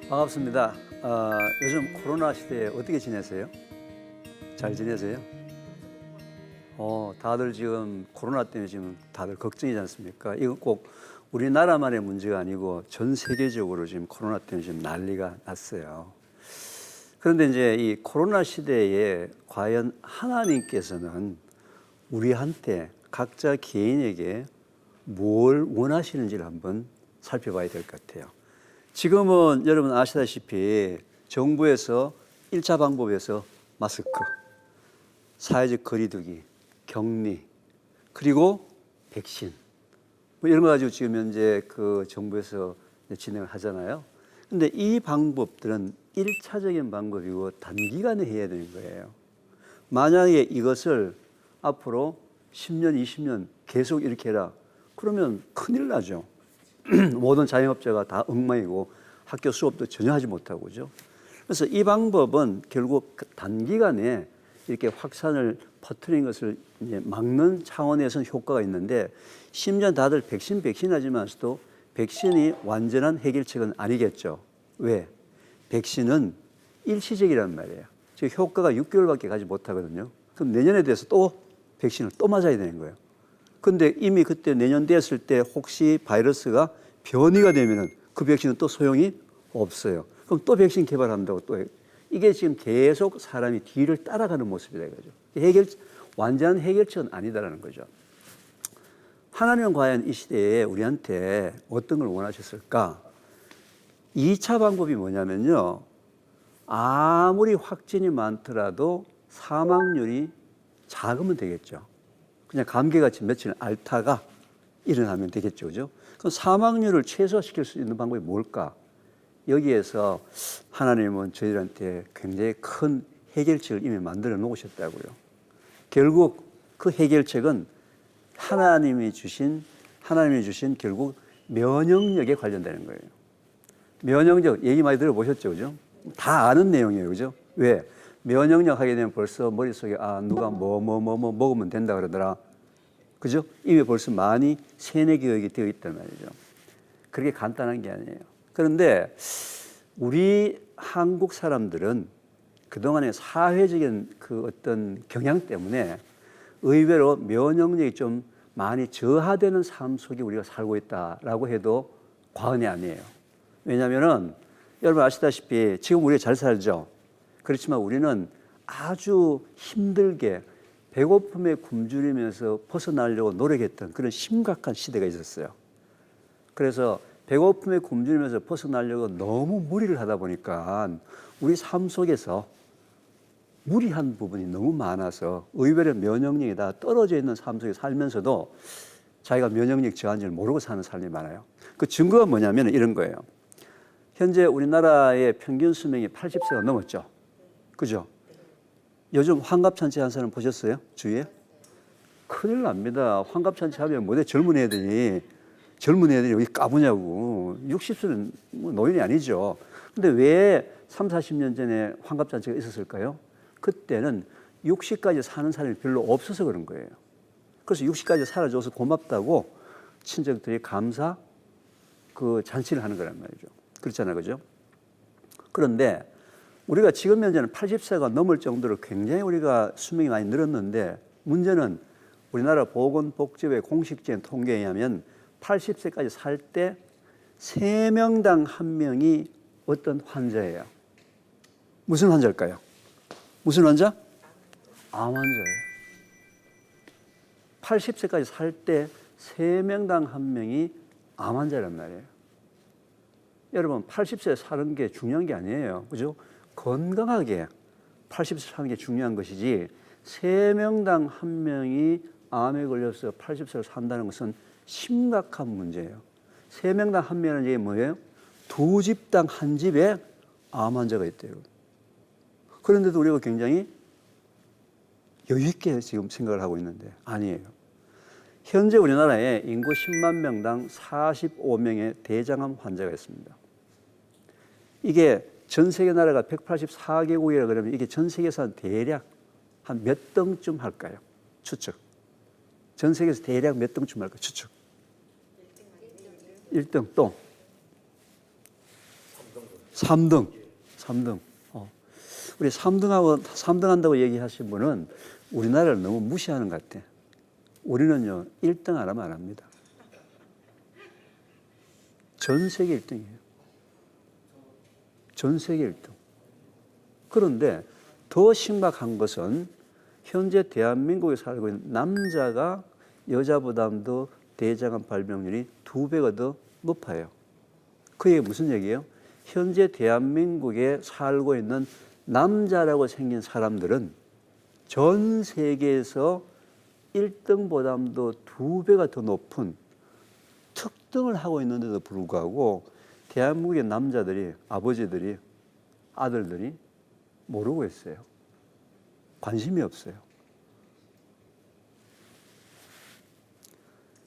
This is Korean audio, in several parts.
반갑습니다. 요즘 코로나 시대에 어떻게 지내세요? 잘 지내세요? 다들 지금 코로나 때문에 지금 다들 걱정이지 않습니까? 이거 꼭 우리나라만의 문제가 아니고 전 세계적으로 지금 코로나 때문에 지금 난리가 났어요. 그런데 이제 이 코로나 시대에 과연 하나님께서는 우리한테 각자 개인에게 뭘 원하시는지를 한번 살펴봐야 될 것 같아요. 지금은 여러분 아시다시피 정부에서 1차 방법에서 마스크, 사회적 거리두기, 격리, 그리고 백신 뭐 이런 거 가지고 지금 현재 그 정부에서 진행을 하잖아요. 근데 이 방법들은 1차적인 방법이고 단기간에 해야 되는 거예요. 만약에 이것을 앞으로 10년, 20년 계속 이렇게 해라. 그러면 큰일 나죠. 모든 자영업자가 다 엉망이고 학교 수업도 전혀 하지 못하고 그죠. 그래서 이 방법은 결국 단기간에 이렇게 확산을 퍼뜨리는 것을 이제 막는 차원에서는 효과가 있는데 심지어 다들 백신 하지만서도 백신이 완전한 해결책은 아니겠죠. 왜? 백신은 일시적이란 말이에요. 즉 효과가 6개월밖에 가지 못하거든요. 그럼 내년에 대해서 또 백신을 또 맞아야 되는 거예요. 근데 이미 그때 내년 됐을 때 혹시 바이러스가 변이가 되면은 그 백신은 또 소용이 없어요. 그럼 또 백신 개발한다고 또 이게 지금 계속 사람이 뒤를 따라가는 모습이다 이거죠. 완전한 해결책은 아니다라는 거죠. 하나님은 과연 이 시대에 우리한테 어떤 걸 원하셨을까? 2차 방법이 뭐냐면요. 아무리 확진이 많더라도 사망률이 작으면 되겠죠. 그냥 감기같이 며칠 앓다가 일어나면 되겠죠. 그죠? 그럼 사망률을 최소화시킬 수 있는 방법이 뭘까? 여기에서 하나님은 저희들한테 굉장히 큰 해결책을 이미 만들어 놓으셨다고요. 결국 그 해결책은 하나님이 주신 결국 면역력에 관련되는 거예요. 면역력, 얘기 많이 들어보셨죠? 그죠? 다 아는 내용이에요. 그죠? 왜? 면역력 하게 되면 벌써 머릿속에 누가 뭐 먹으면 된다 그러더라. 그죠? 이미 벌써 많이 세뇌 교육이 되어 있단 말이죠. 그렇게 간단한 게 아니에요. 그런데 우리 한국 사람들은 그동안의 사회적인 그 어떤 경향 때문에 의외로 면역력이 좀 많이 저하되는 삶 속에 우리가 살고 있다라고 해도 과언이 아니에요. 왜냐하면은 여러분 아시다시피 지금 우리가 잘 살죠. 그렇지만 우리는 아주 힘들게 배고픔에 굶주리면서 벗어나려고 노력했던 그런 심각한 시대가 있었어요. 그래서 배고픔에 굶주리면서 벗어나려고 너무 무리를 하다 보니까 우리 삶 속에서 무리한 부분이 너무 많아서 의외로 면역력이 다 떨어져 있는 삶 속에 살면서도 자기가 면역력 저하인지를 모르고 사는 사람이 많아요. 그 증거가 뭐냐면 이런 거예요. 현재 우리나라의 평균 수명이 80세가 넘었죠. 그죠? 요즘 환갑잔치 한 사람 보셨어요? 주위에? 큰일 납니다. 환갑잔치 하면 뭐래 젊은 애들이 여기 까부냐고. 60세는 뭐 노인이 아니죠. 근데 왜 3, 40년 전에 환갑잔치가 있었을까요? 그때는 60까지 사는 사람이 별로 없어서 그런 거예요. 그래서 60까지 살아줘서 고맙다고 친척들이 감사 그 잔치를 하는 거란 말이죠. 그렇잖아요. 그죠? 그런데 우리가 지금 현재는 80세가 넘을 정도로 굉장히 우리가 수명이 많이 늘었는데 문제는 우리나라 보건복지부의 공식적인 통계에 의하면 80세까지 살 때 3명당 1명이 어떤 환자예요. 무슨 환자일까요? 무슨 환자? 암 환자예요. 80세까지 살 때 3명당 1명이 암 환자란 말이에요. 여러분 80세 사는 게 중요한 게 아니에요. 그죠? 건강하게 80세 사는 게 중요한 것이지 3명당 1명이 암에 걸려서 80세를 산다는 것은 심각한 문제예요. 3명당 1명은 이게 뭐예요? 2집당 1집에 암 환자가 있대요. 그런데도 우리가 굉장히 여유 있게 지금 생각을 하고 있는데 아니에요. 현재 우리나라에 인구 10만 명당 45명의 대장암 환자가 있습니다. 이게 전 세계 나라가 184개국이라 그러면 이게 전 세계에서 한 대략 한 몇 등쯤 할까요? 추측. 전 세계에서 대략 몇 등쯤 할까요? 추측. 1등 또 3등. 3등. 우리 3등한다고 얘기하신 분은 우리나라를 너무 무시하는 것 같아. 우리는요, 1등 안 하면 안 합니다. 전 세계 1등이에요. 전 세계 1등. 그런데 더 심각한 것은 현재 대한민국에 살고 있는 남자가 여자보다도 대장암 발병률이 2배가 더 높아요. 그 얘기 무슨 얘기예요? 현재 대한민국에 살고 있는 남자라고 생긴 사람들은 전 세계에서 1등보다도 2배가 더 높은 특등을 하고 있는데도 불구하고 대한민국의 남자들이, 아버지들이, 아들들이 모르고 있어요. 관심이 없어요.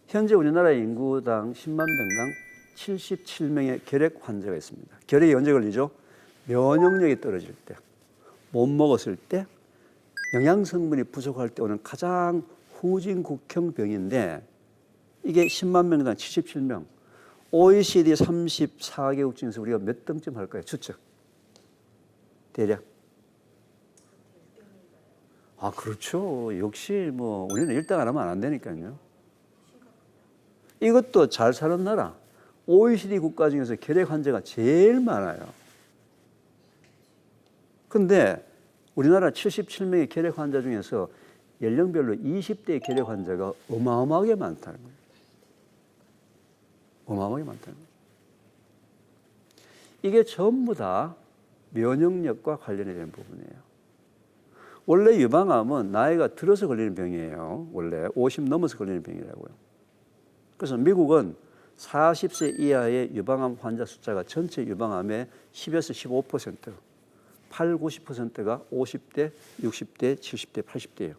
현재 우리나라 인구당 10만 명당 77명의 결핵 환자가 있습니다. 결핵이 언제 걸리죠? 면역력이 떨어질 때, 못 먹었을 때, 영양성분이 부족할 때 오는 가장 후진국형 병인데 이게 10만 명당 77명. OECD 34개국 중에서 우리가 몇 등쯤 할까요? 추측. 대략. 그렇죠. 역시 우리는 1등 안 하면 안 된다니까요. 이것도 잘 사는 나라. OECD 국가 중에서 결핵 환자가 제일 많아요. 근데 우리나라 77명의 결핵 환자 중에서 연령별로 20대의 결핵 환자가 어마어마하게 많다는 거예요. 어마어마하게 많다는 거예요. 이게 전부 다 면역력과 관련이 된 부분이에요. 원래 유방암은 나이가 들어서 걸리는 병이에요. 원래 50 넘어서 걸리는 병이라고요. 그래서 미국은 40세 이하의 유방암 환자 숫자가 전체 유방암의 10에서 15%, 8, 90%가 50대, 60대, 70대, 80대예요.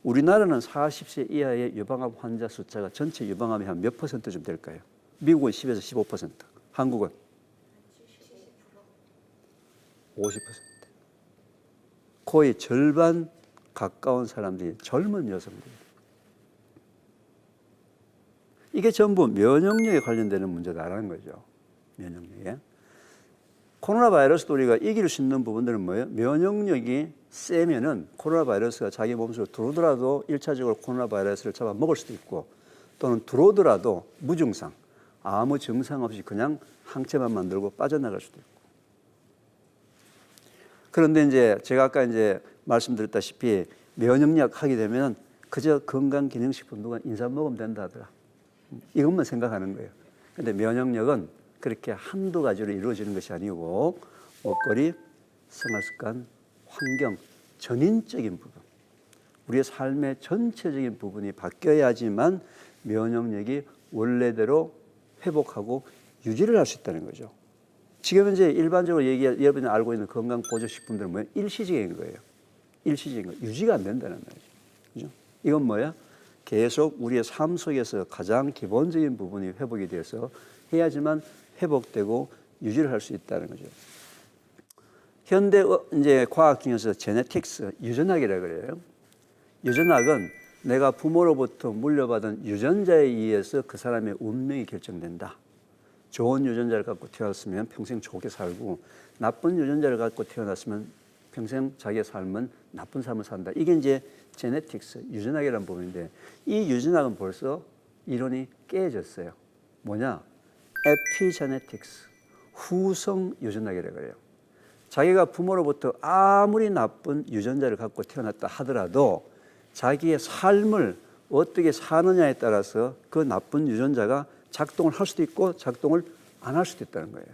우리나라는 40세 이하의 유방암 환자 숫자가 전체 유방암의 한 몇 %쯤 될까요? 미국은 10에서 15%, 한국은 50%. 거의 절반 가까운 사람들이 젊은 여성들이에요. 이게 전부 면역력에 관련되는 문제다라는 거죠. 면역력에. 코로나 바이러스도 우리가 이길 수 있는 부분들은 뭐예요? 면역력이 세면은 코로나 바이러스가 자기 몸속으로 들어오더라도 1차적으로 코로나 바이러스를 잡아먹을 수도 있고 또는 들어오더라도 무증상, 아무 증상 없이 그냥 항체만 만들고 빠져나갈 수도 있고. 그런데 이제 제가 아까 말씀드렸다시피 면역력 하게 되면 그저 건강기능식품 누가 인삼 먹으면 된다 하더라. 이것만 생각하는 거예요. 근데 면역력은 그렇게 한두 가지로 이루어지는 것이 아니고 먹거리, 생활습관, 환경, 전인적인 부분, 우리의 삶의 전체적인 부분이 바뀌어야지만 면역력이 원래대로 회복하고 유지를 할 수 있다는 거죠. 지금 이제 일반적으로 여러분이 알고 있는 건강보조식품들은 뭐예요? 일시적인 거예요. 일시적인 거. 유지가 안 된다는 말이죠. 그죠? 이건 뭐야? 계속 우리의 삶 속에서 가장 기본적인 부분이 회복이 돼서 해야지만 회복되고 유지를 할 수 있다는 거죠. 현대 이제 과학 중에서 제네틱스, 유전학이라고 그래요. 유전학은 내가 부모로부터 물려받은 유전자에 의해서 그 사람의 운명이 결정된다. 좋은 유전자를 갖고 태어났으면 평생 좋게 살고 나쁜 유전자를 갖고 태어났으면 평생 자기의 삶은 나쁜 삶을 산다. 이게 이제 제네틱스, 유전학이라는 부분인데 이 유전학은 벌써 이론이 깨졌어요. 뭐냐? 에피제네틱스, 후성 유전학이라고 해요. 자기가 부모로부터 아무리 나쁜 유전자를 갖고 태어났다 하더라도 자기의 삶을 어떻게 사느냐에 따라서 그 나쁜 유전자가 작동을 할 수도 있고 작동을 안 할 수도 있다는 거예요.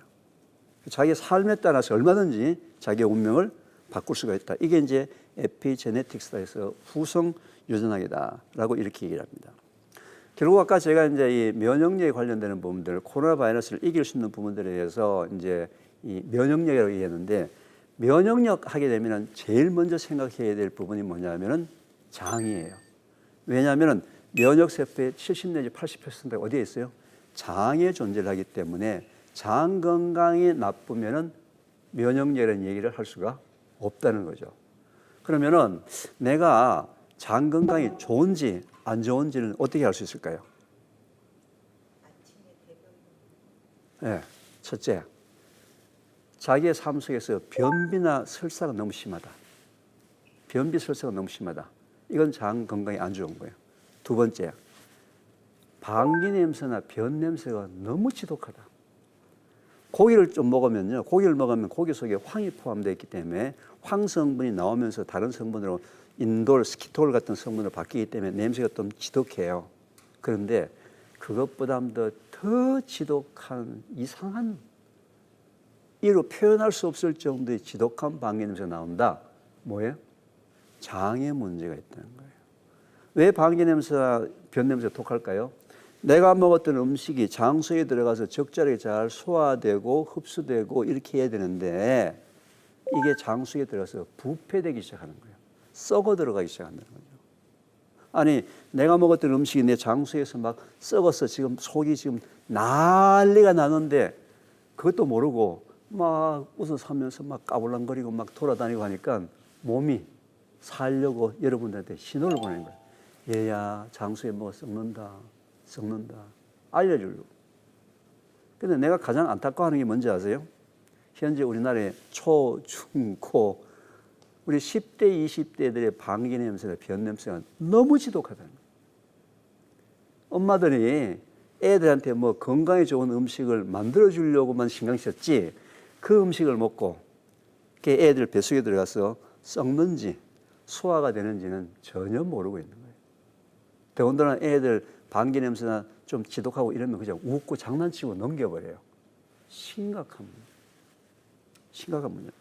자기의 삶에 따라서 얼마든지 자기의 운명을 바꿀 수가 있다. 이게 이제 에피제네틱스다 해서 후성 유전학이다라고 이렇게 얘기를 합니다. 결국 아까 제가 이제 이 면역력에 관련되는 부분들, 코로나 바이러스를 이길 수 있는 부분들에 대해서 이제 이 면역력이라고 얘기했는데 면역력 하게 되면은 제일 먼저 생각해야 될 부분이 뭐냐면은 장이에요. 왜냐하면은 면역 세포의 70 내지 80%가 어디에 있어요? 장에 존재를 하기 때문에 장 건강이 나쁘면은 면역력이라는 얘기를 할 수가 없다는 거죠. 그러면은 내가 장 건강이 좋은지 안 좋은지는 어떻게 알 수 있을까요? 네, 첫째, 자기의 삶 속에서 변비나 설사가 너무 심하다. 변비 설사가 너무 심하다. 이건 장 건강에 안 좋은 거예요. 두 번째, 방귀 냄새나 변 냄새가 너무 지독하다. 고기를 좀 먹으면요, 고기를 먹으면 고기 속에 황이 포함되어 있기 때문에 황 성분이 나오면서 다른 성분으로 인돌, 스키톨 같은 성분으로 바뀌기 때문에 냄새가 좀 지독해요. 그런데 그것보다도 더 지독한 이상한, 이로 표현할 수 없을 정도의 지독한 방귀 냄새가 나온다. 뭐예요? 장에 문제가 있다는 거예요. 왜 방귀 냄새나 변 냄새가 독할까요? 내가 먹었던 음식이 장 속에 들어가서 적절하게 잘 소화되고 흡수되고 이렇게 해야 되는데 이게 장 속에 들어가서 부패되기 시작하는 거예요. 썩어 들어가기 시작한다는 거죠. 아니, 내가 먹었던 음식이 내 장 속에서 막 썩어서 지금 속이 지금 난리가 나는데 그것도 모르고 막 웃어 사면서 막 까불랑거리고 막 돌아다니고 하니까 몸이 살려고 여러분들한테 신호를 보내는 거예요. 얘야, 장 속에 뭐가 썩는다. 알려주려고. 근데 내가 가장 안타까워하는 게 뭔지 아세요? 현재 우리나라의 초, 중, 고, 우리 10대, 20대들의 방귀 냄새나 변 냄새가 너무 지독하다는 거예요. 엄마들이 애들한테 뭐 건강에 좋은 음식을 만들어주려고만 신경 썼지 그 음식을 먹고 애들 뱃속에 들어가서 썩는지 소화가 되는지는 전혀 모르고 있는 거예요. 더군다나 애들 방귀 냄새나 좀 지독하고 이러면 그냥 웃고 장난치고 넘겨버려요. 심각한 문제.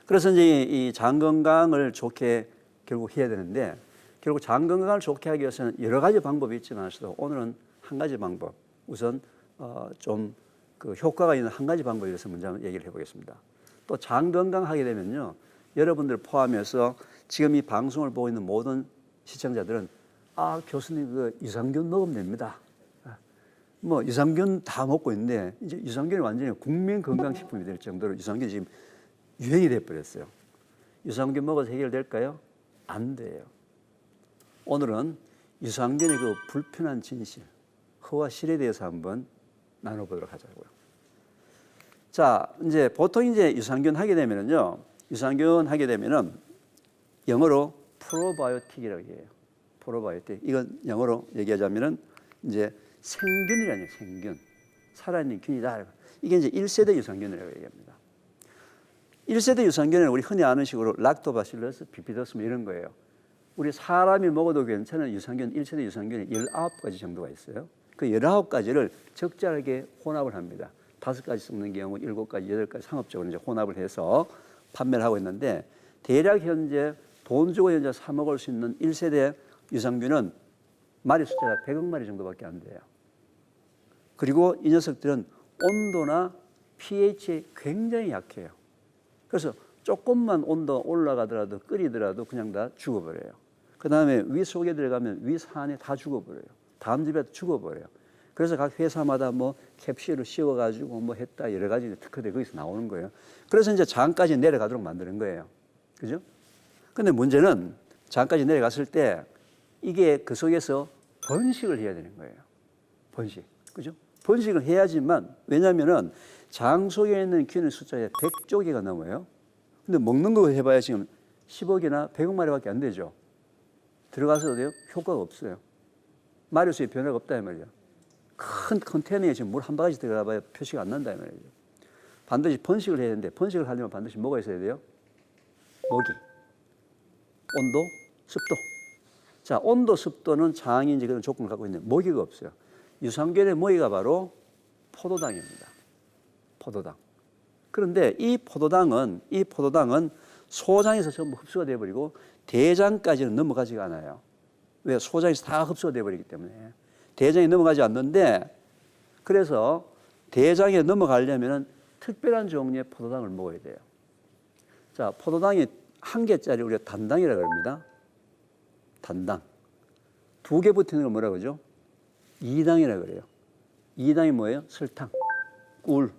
그래서 이제 이 장 건강을 좋게 결국 해야 되는데 결국 장 건강을 좋게 하기 위해서는 여러 가지 방법이 있지만서도 오늘은 한 가지 방법, 우선 좀 그 효과가 있는 한 가지 방법에 대해서 먼저 한번 얘기를 해보겠습니다. 또 장 건강하게 되면요, 여러분들 포함해서 지금 이 방송을 보고 있는 모든 시청자들은 교수님 그 유산균 먹으면 됩니다. 뭐 유산균 다 먹고 있는데 이제 유산균이 완전히 국민 건강식품이 될 정도로 유산균이 지금 유행이 돼버렸어요. 유산균 먹어서 해결될까요? 안 돼요. 오늘은 유산균의 그 불편한 진실, 허와 실에 대해서 한번 나눠보도록 하자고요. 자, 이제 보통 이제 유산균 하게 되면은요, 영어로 프로바이오틱이라고 해요. 프로바이오틱. 이건 영어로 얘기하자면은 이제 생균이라는 얘기예요. 생균. 살아있는 균이다. 이게 이제 1세대 유산균이라고 얘기합니다. 1세대 유산균은 우리 흔히 아는 식으로 락토바실러스, 비피더스 뭐 이런 거예요. 우리 사람이 먹어도 괜찮은 유산균, 1세대 유산균이 19가지 정도가 있어요. 그 19가지를 적절하게 혼합을 합니다. 5가지 섞는 경우 7가지, 8가지 상업적으로 이제 혼합을 해서 판매를 하고 있는데 대략 현재 돈 주고 현재 사 먹을 수 있는 1세대 유산균은 마리 숫자가 100억 마리 정도밖에 안 돼요. 그리고 이 녀석들은 온도나 pH에 굉장히 약해요. 그래서 조금만 온도 올라가더라도 끓이더라도 그냥 다 죽어버려요. 그 다음에 위 속에 들어가면 위 산에 다 죽어버려요. 다음 집에 죽어버려요. 그래서 각 회사마다 뭐 캡슐을 씌워가지고 뭐 했다 여러 가지 특허대 거기서 나오는 거예요. 그래서 이제 장까지 내려가도록 만드는 거예요. 그죠? 근데 문제는 장까지 내려갔을 때 이게 그 속에서 번식을 해야 되는 거예요. 번식. 그죠? 번식을 해야지만, 왜냐면은 장 속에 있는 균의 숫자가 100조 개가 넘어요. 근데 먹는 거 해봐야 지금 10억이나 100억 마리밖에 안 되죠. 들어가서 어때요? 효과가 없어요. 마리수의 변화가 없다 이 말이에요. 큰 컨테이너에 지금 물 한 바가지 들어가봐야 표시가 안 난다 이 말이에요. 반드시 번식을 해야 되는데 번식을 하려면 반드시 뭐가 있어야 돼요? 먹이, 온도, 습도. 자, 온도, 습도는 장이 이제 그런 조건을 갖고 있는데 먹이가 없어요. 유산균의 먹이가 바로 포도당입니다. 포도당. 그런데 이 포도당은 소장에서 전부 흡수가 되어버리고 대장까지는 넘어가지가 않아요. 왜? 소장에서 다 흡수가 되어버리기 때문에. 대장에 넘어가지 않는데, 그래서 대장에 넘어가려면 특별한 종류의 포도당을 먹어야 돼요. 자, 포도당이 한 개짜리 우리가 단당이라고 합니다. 단당. 2개 붙이는 걸 뭐라고 그러죠? 2당이라고 그래요. 2당이 뭐예요? 설탕, 꿀,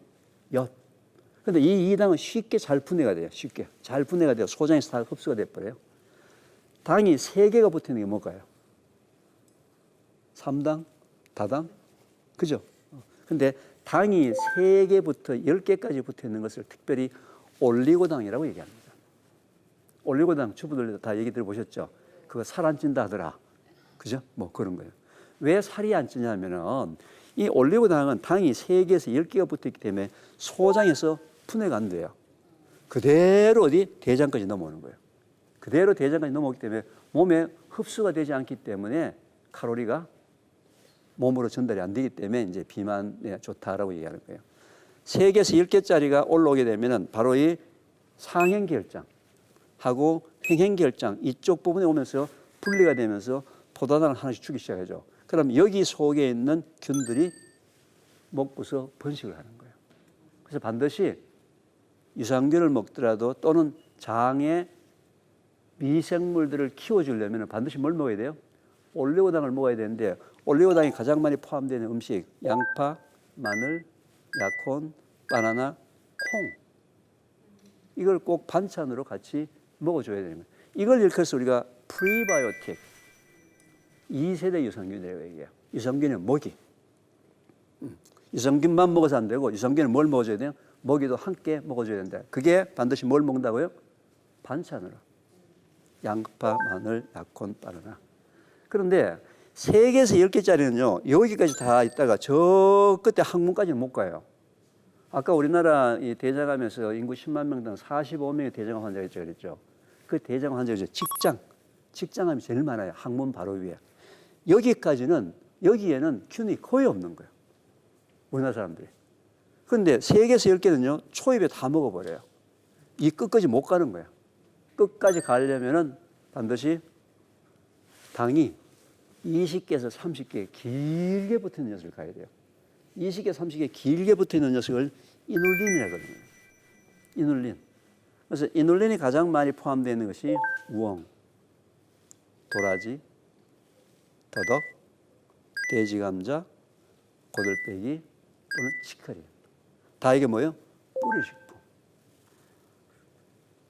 엿. 근데 이 2당은 쉽게 잘 분해가 돼요. 쉽게. 잘 분해가 돼요. 소장에서 다 흡수가 돼버려요. 당이 3개가 붙이는 게 뭘까요? 3당, 다당? 그죠? 근데 당이 3개부터 10개까지 붙어 있는 것을 특별히 올리고당이라고 얘기합니다. 올리고당 주부들도 다 얘기 들어보셨죠? 그거 살 안 찐다 하더라. 그죠? 뭐 그런 거예요. 왜 살이 안 찌냐면은 이 올리고당은 당이 3개에서 10개가 붙어 있기 때문에 소장에서 분해가 안 돼요. 그대로 어디 대장까지 넘어오는 거예요. 그대로 대장까지 넘어오기 때문에 몸에 흡수가 되지 않기 때문에 칼로리가 몸으로 전달이 안 되기 때문에 이제 비만에 좋다라고 얘기하는 거예요. 3개에서 10개짜리가 올라오게 되면은 바로 이 상행결장하고 행행결장 이쪽 부분에 오면서 분리가 되면서 포도당을 하나씩 주기 시작하죠. 그럼 여기 속에 있는 균들이 먹고서 번식을 하는 거예요. 그래서 반드시 유산균을 먹더라도 또는 장에 미생물들을 키워주려면 반드시 뭘 먹어야 돼요? 올리고당을 먹어야 되는데 올리고당이 가장 많이 포함되는 음식 양파, 마늘, 약혼, 바나나, 콩 이걸 꼭 반찬으로 같이 먹어줘야 되는 거예요. 이걸 일컬어서 우리가 프리바이오틱 2세대 유산균이라고 얘기해요. 유산균은 먹이. 유산균만 먹어서 안 되고 유산균은 뭘 먹어줘야 돼요? 먹이도 함께 먹어줘야 된다. 그게 반드시 뭘 먹는다고요? 반찬으로. 양파, 마늘, 약혼, 바나나. 그런데 3개에서 10개짜리는요. 여기까지 다 있다가 저 끝에 항문까지는 못 가요. 아까 우리나라 이 대장암에서 인구 10만 명당 45명의 대장암 환자가 있죠. 그랬죠. 그 대장암 환자가 직장암이 제일 많아요. 항문 바로 위에. 여기에는 균이 거의 없는 거예요. 우리나라 사람들이. 그런데 3개에서 10개는요. 초입에 다 먹어버려요. 이 끝까지 못 가는 거예요. 끝까지 가려면은 반드시 당이 20개에서 30개 길게 붙어 있는 녀석을 가야 돼요. 20개, 30개 길게 붙어 있는 녀석을 이눌린이라고 하거든요. 이눌린. 그래서 이눌린이 가장 많이 포함되어 있는 것이 우엉, 도라지, 더덕, 돼지감자, 고들빼기 또는 치커리. 다 이게 뭐예요? 뿌리식품.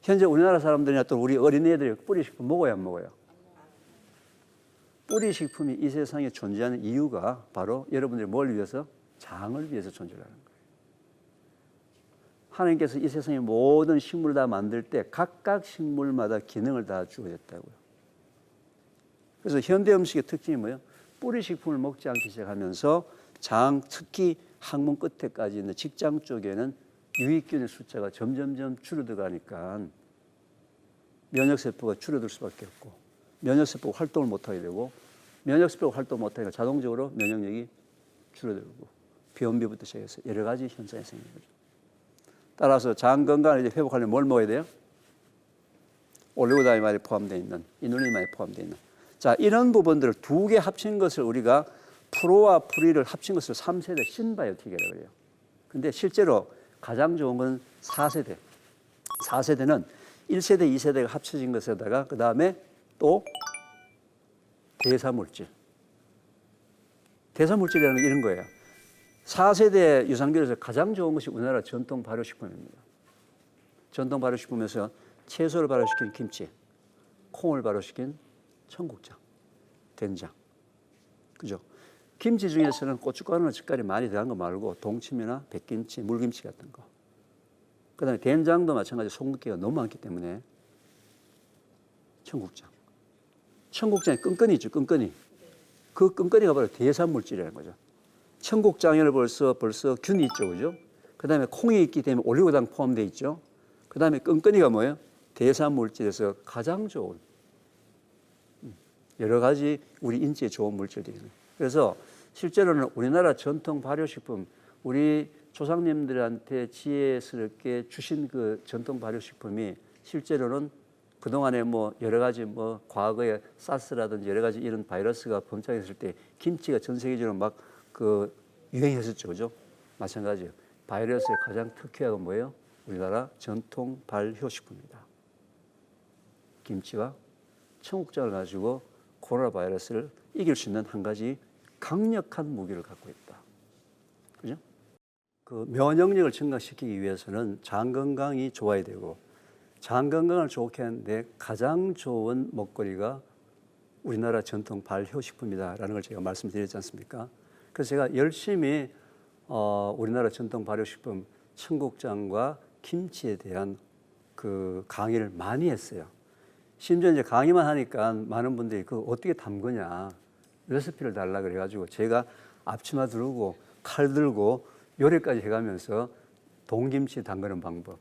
현재 우리나라 사람들이나 또 우리 어린애들이 뿌리식품 먹어야 안 먹어요? 뿌리식품이 이 세상에 존재하는 이유가 바로 여러분들이 뭘 위해서? 장을 위해서 존재하는 거예요. 하나님께서 이 세상의 모든 식물을 다 만들 때 각각 식물마다 기능을 다 주어졌다고요. 그래서 현대 음식의 특징이 뭐예요? 뿌리식품을 먹지 않기 시작하면서 장, 특히 항문 끝에까지 있는 직장 쪽에는 유익균의 숫자가 점점점 줄어들어가니까 면역세포가 줄어들 수밖에 없고 면역세포가 활동을 못하게 되고 면역세포가 활동 못하니까 자동적으로 면역력이 줄어들고 비원비부터 시작해서 여러 가지 현상이 생기는 거죠. 따라서 장 건강을 이제 회복하려면 뭘 먹어야 돼요? 올리고당이 많이 포함되어 있는, 이눌린이 많이 포함되어 있는. 자, 이런 부분들을 2개 합친 것을 우리가 프로와 프리를 합친 것을 3세대 신바이오틱이라고 해요. 근데 실제로 가장 좋은 건 4세대. 4세대는 1세대, 2세대가 합쳐진 것에다가 그 다음에 또 대사물질. 대사물질이라는 게 이런 거예요. 4세대 유산균에서 가장 좋은 것이 우리나라 전통 발효식품입니다. 전통 발효식품에서 채소를 발효시킨 김치, 콩을 발효시킨 청국장, 된장. 그죠? 김치 중에서는 고춧가루나 젓갈이 많이 들어간 거 말고 동치미나 백김치, 물김치 같은 거. 그 다음에 된장도 마찬가지로 소금기가 너무 많기 때문에 청국장. 청국장에 끈끈이 있죠, 끈끈이. 그 끈끈이가 바로 대사물질이라는 거죠. 청국장에는 벌써 균이 있죠, 그죠? 그 다음에 콩이 있기 때문에 올리고당 포함되어 있죠. 그 다음에 끈끈이가 뭐예요? 대사물질에서 가장 좋은 여러 가지 우리 인체에 좋은 물질들이에요. 그래서 실제로는 우리나라 전통 발효식품, 우리 조상님들한테 지혜스럽게 주신 그 전통 발효식품이 실제로는 그동안에 뭐 여러 가지 뭐 과거에 사스라든지 여러 가지 이런 바이러스가 번창했을 때 김치가 전 세계적으로 막 그 유행했었죠. 그죠? 마찬가지예요. 바이러스의 가장 특효약은 뭐예요? 우리나라 전통 발효식품입니다. 김치와 청국장을 가지고 코로나 바이러스를 이길 수 있는 한 가지 강력한 무기를 갖고 있다. 그죠? 그 면역력을 증강시키기 위해서는 장 건강이 좋아야 되고 장 건강을 좋게 하는데 가장 좋은 먹거리가 우리나라 전통 발효식품이다라는 걸 제가 말씀드렸지 않습니까? 그래서 제가 열심히 우리나라 전통 발효식품 청국장과 김치에 대한 그 강의를 많이 했어요. 심지어 이제 강의만 하니까 많은 분들이 그 어떻게 담그냐 레시피를 달라 그래가지고 제가 앞치마 들고 칼 들고 요리까지 해가면서 동김치 담그는 방법,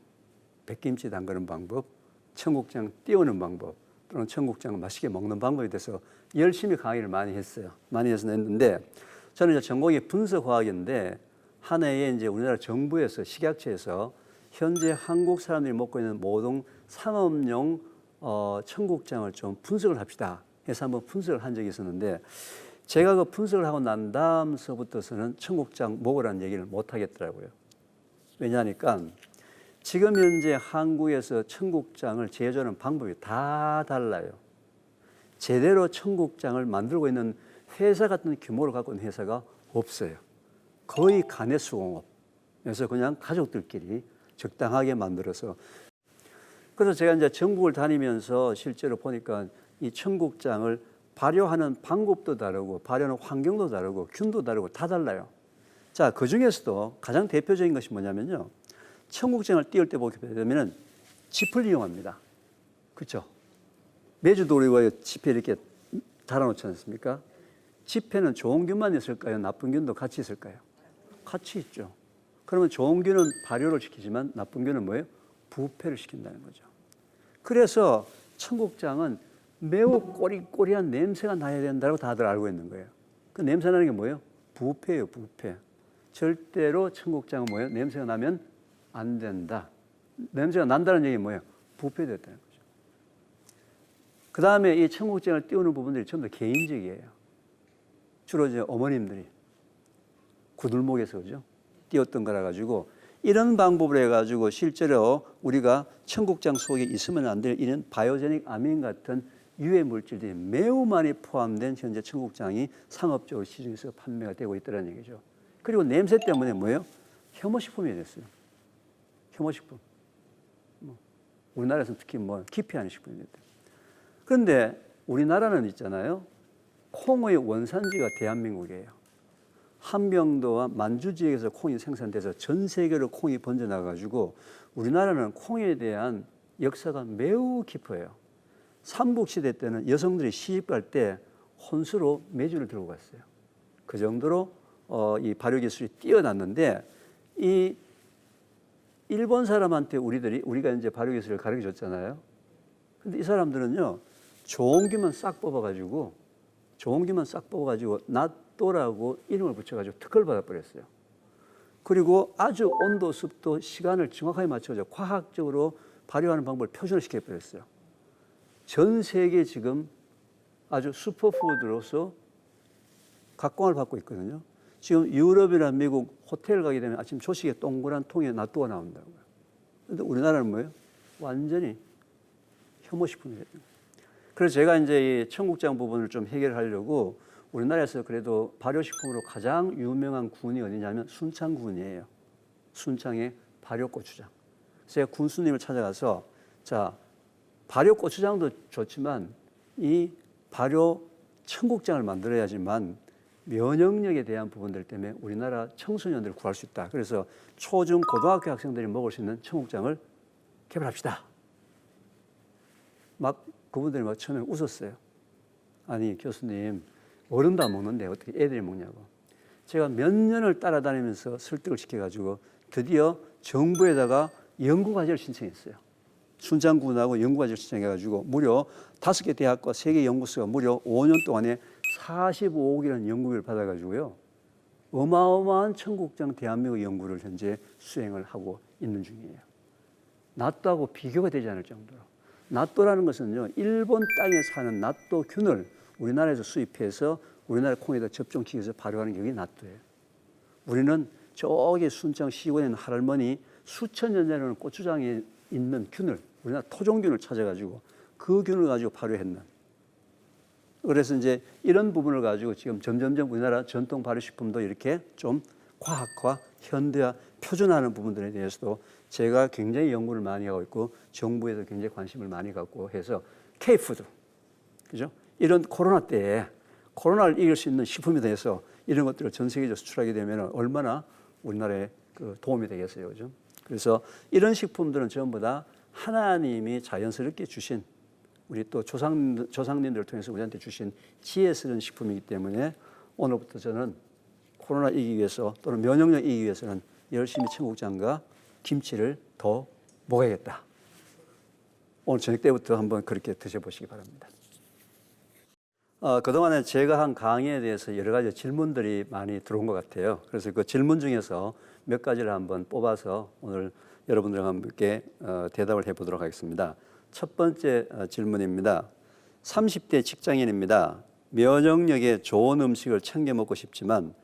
백김치 담그는 방법, 청국장 띄우는 방법 또는 청국장을 맛있게 먹는 방법에 대해서 열심히 강의를 많이 했어요. 많이 해서 했는데 저는 이제 전공이 분석화학인데 한 해에 이제 우리나라 정부에서 식약처에서 현재 한국 사람들이 먹고 있는 모든 상업용 청국장을 좀 분석을 합시다 해서 한번 분석을 한 적이 있었는데 제가 그 분석을 하고 난 다음서부터서는 청국장 먹으라는 얘기를 못 하겠더라고요. 왜냐하니까 지금 현재 한국에서 청국장을 제조하는 방법이 다 달라요. 제대로 청국장을 만들고 있는 회사 같은 규모를 갖고 있는 회사가 없어요. 거의 가내수공업. 그래서 그냥 가족들끼리 적당하게 만들어서. 그래서 제가 이제 전국을 다니면서 실제로 보니까 이 청국장을 발효하는 방법도 다르고 발효하는 환경도 다르고 균도 다르고 다 달라요. 자, 그 중에서도 가장 대표적인 것이 뭐냐면요. 청국장을 띄울 때 보게 되면 짚을 이용합니다. 그렇죠? 매주도 우리가 짚에 이렇게 달아놓지 않습니까? 짚에는 좋은 균만 있을까요? 나쁜 균도 같이 있을까요? 같이 있죠. 그러면 좋은 균은 발효를 시키지만 나쁜 균은 뭐예요? 부패를 시킨다는 거죠. 그래서 청국장은 매우 꼬리꼬리한 냄새가 나야 된다고 다들 알고 있는 거예요. 그 냄새 나는 게 뭐예요? 부패예요, 부패. 절대로 청국장은 뭐예요? 냄새가 나면 안 된다. 냄새가 난다는 얘기는 뭐예요? 부패됐다는 거죠. 그 다음에 이 청국장을 띄우는 부분들이 전부 다 개인적이에요. 주로 이제 어머님들이 구들목에서 그죠? 띄웠던 거라 가지고 이런 방법을 해가지고 실제로 우리가 청국장 속에 있으면 안 될 이런 바이오제닉 아민 같은 유해 물질들이 매우 많이 포함된 현재 청국장이 상업적으로 시중에서 판매가 되고 있다는 얘기죠. 그리고 냄새 때문에 뭐예요? 혐오식품이 됐어요. 혐오식품. 우리나라에서는 특히 기피하는 식품이 됐대요. 그런데 우리나라는 있잖아요. 콩의 원산지가 대한민국이에요. 함경도와 만주 지역에서 콩이 생산돼서 전 세계로 콩이 번져나가지고 우리나라는 콩에 대한 역사가 매우 깊어요. 삼국시대 때는 여성들이 시집갈 때 혼수로 메주를 들고 갔어요. 그 정도로 이 발효 기술이 뛰어났는데 이 일본 사람한테 우리가 이제 발효 기술을 가르쳐 줬잖아요. 근데 이 사람들은요 좋은 균만 싹 뽑아가지고 낫또라고 이름을 붙여가지고 특허를 받아버렸어요. 그리고 아주 온도, 습도, 시간을 정확하게 맞춰서 과학적으로 발효하는 방법을 표준을 시켜버렸어요. 전 세계 지금 아주 슈퍼푸드로서 각광을 받고 있거든요. 지금 유럽이나 미국 호텔 가게 되면 아침 조식에 동그란 통에 낫또가 나온다고요. 그런데 우리나라는 뭐예요? 완전히 혐오식품이에요. 그래서 제가 이제 이 청국장 부분을 좀 해결하려고 우리나라에서 그래도 발효식품으로 가장 유명한 군이 어디냐면 순창군이에요. 순창의 발효고추장. 제가 군수님을 찾아가서 자, 발효고추장도 좋지만 이 발효 청국장을 만들어야지만 면역력에 대한 부분들 때문에 우리나라 청소년들을 구할 수 있다. 그래서 초중 고등학교 학생들이 먹을 수 있는 청국장을 개발합시다. 막 그분들이 막 처음에 웃었어요. 아니 교수님 어른도 안 먹는데 어떻게 애들이 먹냐고. 제가 몇 년을 따라다니면서 설득을 시켜가지고 드디어 정부에다가 연구과제를 신청했어요. 순창군하고 연구과제를 신청해가지고 무려 5개 대학과 3개 연구소가 무려 5년 동안에 45억이라는 연구비를 받아가지고요. 어마어마한 청국장 대한민국 연구를 현재 수행을 하고 있는 중이에요. 낫또하고 비교가 되지 않을 정도로. 낫또라는 것은요, 일본 땅에 사는 낫또균을 우리나라에서 수입해서 우리나라 콩에다 접종시켜서 발효하는 게 낫또예요. 우리는 저기 순창 시골에 있는 할머니 수천 년 전에는 고추장에 있는 균을 우리나라 토종균을 찾아가지고 그 균을 가지고 발효했는. 그래서 이제 이런 부분을 가지고 지금 점점점 우리나라 전통 발효식품도 이렇게 좀 과학화, 현대화, 표준화하는 부분들에 대해서도 제가 굉장히 연구를 많이 하고 있고 정부에서 굉장히 관심을 많이 갖고 해서 K푸드, 그죠? 이런 코로나 때에 코로나를 이길 수 있는 식품에 대해서 이런 것들을 전 세계적으로 수출하게 되면 얼마나 우리나라에 그 도움이 되겠어요, 그죠? 그래서 이런 식품들은 전부 다 하나님이 자연스럽게 주신 우리 또 조상님들을 통해서 우리한테 주신 지혜 쓰는 식품이기 때문에 오늘부터 저는 코로나 이기기 위해서 또는 면역력 이기기 위해서는 열심히 청국장과 김치를 더 먹어야겠다. 오늘 저녁 때부터 한번 그렇게 드셔보시기 바랍니다. 그동안에 제가 한 강의에 대해서 여러 가지 질문들이 많이 들어온 것 같아요. 그래서 그 질문 중에서 몇 가지를 한번 뽑아서 오늘 여러분들과 함께 대답을 해보도록 하겠습니다. 첫 번째 질문입니다. 30대 직장인입니다. 면역력에 좋은 음식을 챙겨 먹고 싶지만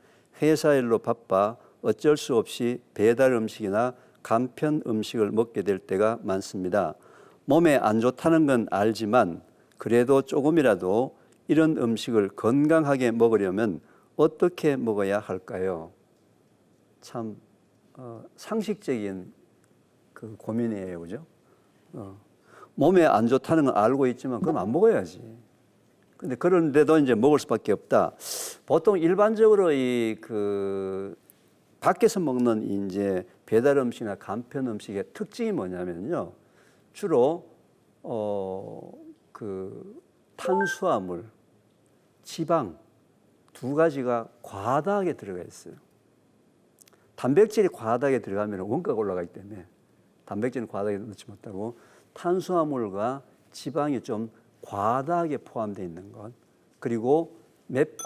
회사 일로 바빠 어쩔 수 없이 배달 음식이나 간편 음식을 먹게 될 때가 많습니다. 몸에 안 좋다는 건 알지만 그래도 조금이라도 이런 음식을 건강하게 먹으려면 어떻게 먹어야 할까요? 참 상식적인 그 고민이에요, 그죠? 몸에 안 좋다는 건 알고 있지만 그럼 안 먹어야지. 근데 그런데도 이제 먹을 수밖에 없다. 보통 일반적으로 밖에서 먹는 이제 배달 음식이나 간편 음식의 특징이 뭐냐면요. 주로 탄수화물, 지방 두 가지가 과다하게 들어가 있어요. 단백질이 과다하게 들어가면 원가가 올라가기 때문에 단백질은 과다하게 넣지 못하고 탄수화물과 지방이 좀 과다하게 포함되어 있는 것, 그리고 맵고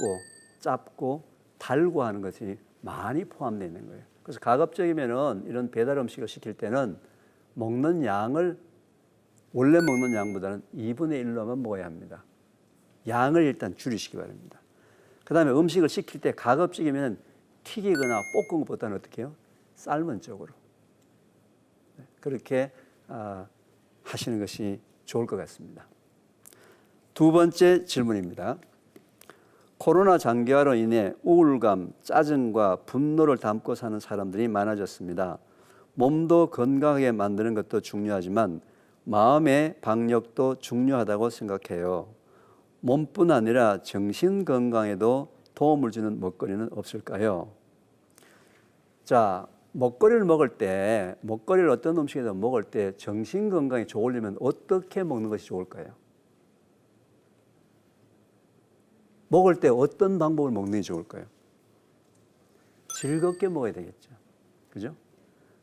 짭고 달고 하는 것이 많이 포함되어 있는 거예요. 그래서 가급적이면은 이런 배달 음식을 시킬 때는 먹는 양을 원래 먹는 양보다는 2분의 1로만 먹어야 합니다. 양을 일단 줄이시기 바랍니다. 그 다음에 음식을 시킬 때 가급적이면 튀기거나 볶은 것보다는 어떻게 해요? 삶은 쪽으로. 그렇게 하시는 것이 좋을 것 같습니다. 두 번째 질문입니다. 코로나 장기화로 인해 우울감, 짜증과 분노를 담고 사는 사람들이 많아졌습니다. 몸도 건강하게 만드는 것도 중요하지만 마음의 방역도 중요하다고 생각해요. 몸뿐 아니라 정신 건강에도 도움을 주는 먹거리는 없을까요? 자, 먹거리를 어떤 음식이든 먹을 때 정신 건강에 좋으려면 어떻게 먹는 것이 좋을까요? 먹을 때 어떤 방법을 먹는 게 좋을까요? 즐겁게 먹어야 되겠죠. 그죠?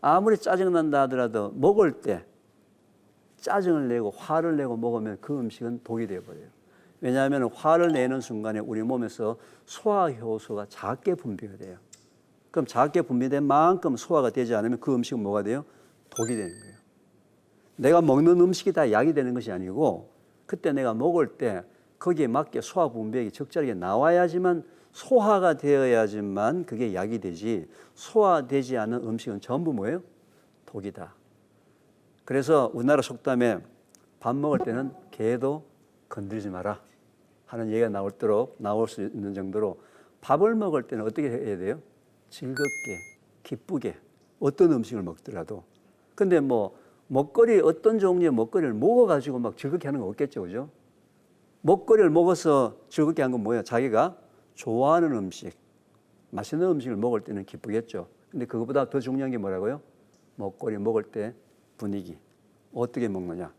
아무리 짜증난다 하더라도 먹을 때 짜증을 내고 화를 내고 먹으면 그 음식은 독이 되어버려요. 왜냐하면 화를 내는 순간에 우리 몸에서 소화효소가 작게 분비가 돼요. 그럼 작게 분비된 만큼 소화가 되지 않으면 그 음식은 뭐가 돼요? 독이 되는 거예요. 내가 먹는 음식이 다 약이 되는 것이 아니고 그때 내가 먹을 때 거기에 맞게 소화 분비액이 적절하게 나와야지만 소화가 되어야지만 그게 약이 되지 소화되지 않은 음식은 전부 뭐예요? 독이다. 그래서 우리나라 속담에 밥 먹을 때는 개도 건들지 마라 하는 얘기가 나올 수 있는 정도로 밥을 먹을 때는 어떻게 해야 돼요? 즐겁게, 기쁘게 어떤 음식을 먹더라도. 근데 어떤 종류의 먹거리를 먹어가지고 막 즐겁게 하는 거 없겠죠, 그죠? 먹거리를 먹어서 즐겁게 한 건 뭐예요? 자기가 좋아하는 음식, 맛있는 음식을 먹을 때는 기쁘겠죠. 근데 그것보다 더 중요한 게 뭐라고요? 먹거리 먹을 때 분위기. 어떻게 먹느냐?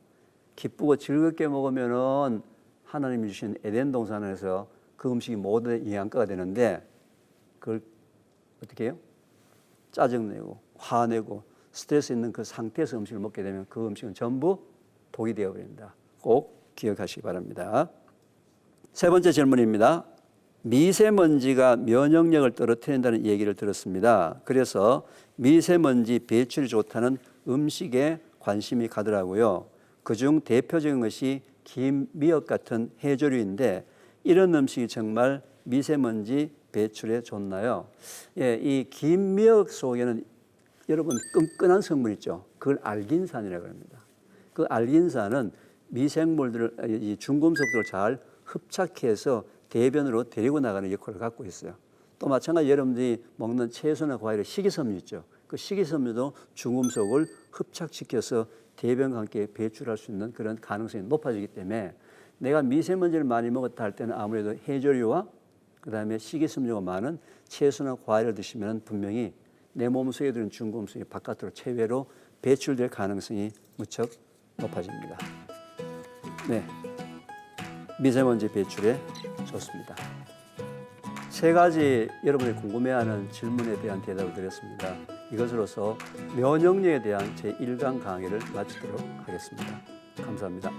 기쁘고 즐겁게 먹으면은 하나님이 주신 에덴 동산에서 그 음식이 모든 영양가가 되는데 그걸 어떻게 해요? 짜증내고 화내고 스트레스 있는 그 상태에서 음식을 먹게 되면 그 음식은 전부 독이 되어버린다. 꼭 기억하시기 바랍니다. 세 번째 질문입니다. 미세먼지가 면역력을 떨어뜨린다는 얘기를 들었습니다. 그래서 미세먼지 배출이 좋다는 음식에 관심이 가더라고요. 그중 대표적인 것이 김미역 같은 해조류인데 이런 음식이 정말 미세먼지 배출에 좋나요? 이 김미역 속에는 여러분 끈끈한 성분 있죠. 그걸 알긴산이라고 합니다. 그 알긴산은 미생물들을 이 중금속들을 잘 흡착해서 대변으로 데리고 나가는 역할을 갖고 있어요. 또 마찬가지 여러분들이 먹는 채소나 과일의 식이섬유 있죠. 그 식이섬유도 중금속을 흡착시켜서 대변과 함께 배출할 수 있는 그런 가능성이 높아지기 때문에 내가 미세먼지를 많이 먹었다 할 때는 아무래도 해조류와 그다음에 식이섬유가 많은 채소나 과일을 드시면 분명히 내 몸속에 들은 중금속이 바깥으로 체외로 배출될 가능성이 무척 높아집니다. 네, 미세먼지 배출에 좋습니다. 세 가지 여러분이 궁금해하는 질문에 대한 대답을 드렸습니다. 이것으로서 면역력에 대한 제1강 강의를 마치도록 하겠습니다. 감사합니다.